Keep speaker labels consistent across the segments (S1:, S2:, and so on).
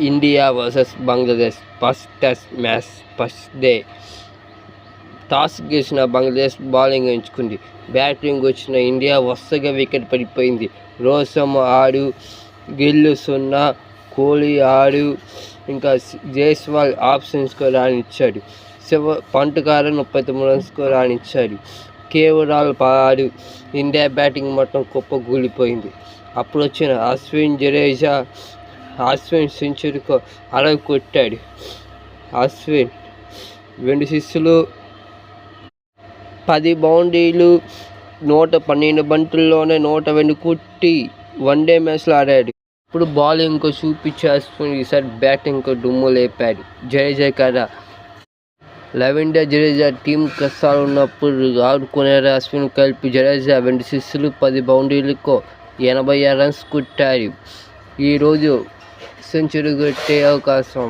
S1: India versus Bangladesh first test match first day. Toss గెలిచిన Bangladesh bowling ఎంచుకుంది. Batting వచ్చిన India వరుసగా వికెట్ పడిపోయింది. రోహిత్ శర్మ ఆడు, గిల్ 0, కోహ్లీ ఆడు, ఇంకా జైస్వాల్ ఆప్షన్స్కు రాణించాడు. పంటుకారు 39 రన్స్కు రాణించాడు. కేవరాల్ ఆడు. ఇండియా బ్యాటింగ్ మొత్తం కుప్పకూలిపోయింది. అప్పుడు వచ్చిన అశ్విన్ సెంచరీతో అలవి కొట్టాడు. అశ్విన్ 2 సిక్స్లు, 10 బౌండరీలు, 112 బంతుల్లోనే 102 కొట్టి వన్డే మ్యాచ్లో ఆడాడు. ఇప్పుడు బౌలింగ్కు చూపించే అశ్విన్ ఈసారి బ్యాటింగ్కు దుమ్ము లేపాడు. జడేజా కదా, రవీంద్ర జడేజా టీం కష్టాలు ఉన్నప్పుడు ఆడుకునే అశ్విన్ కలిపి జడేజా 2 సిక్స్లు, 10 బౌండరీలకు 86 రన్స్ కొట్టారు. ఈరోజు సెంచరీ కొట్టే అవకాశం.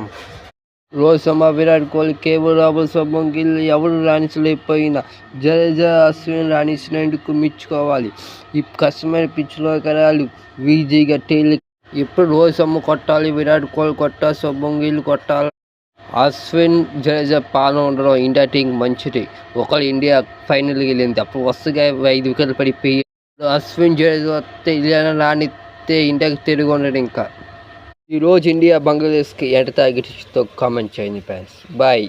S1: రోహిత్ శర్మ, విరాట్ కోహ్లీ, రాహుల్, శుభ్మన్ గిల్ ఎవరు రాణించలేకపోయినా జడేజా, అశ్విన్ రాణించినందుకు మెచ్చుకోవాలి. ఈ కష్టమైన పిచ్లో కరాలు ఈజీగా ఇప్పుడు రోహిత్ శర్మ కొట్టాలి, విరాట్ కోహ్లీ కొట్టాలి, శుభ్మన్ గిల్ కొట్టాలి. అశ్విన్, జడేజా పాలన ఉండడం ఇండియా టీం మంచిది. ఒకళ్ళు ఇండియా ఫైనల్కి వెళ్ళింది, అప్పుడు వరుసగా 5 వికెట్లు పడిపోయి అశ్విన్, జడేజా వస్తే ఇలా రాణిస్తే ఇండియాకి తిరిగి ఉండదు. ఇంకా ఈరోజు ఇండియా బంగ్లాదేశ్కి ఎంత టార్గెట్ ఇస్తుందో కామెంట్ చేయండి ఫ్రెండ్స్. బాయ్.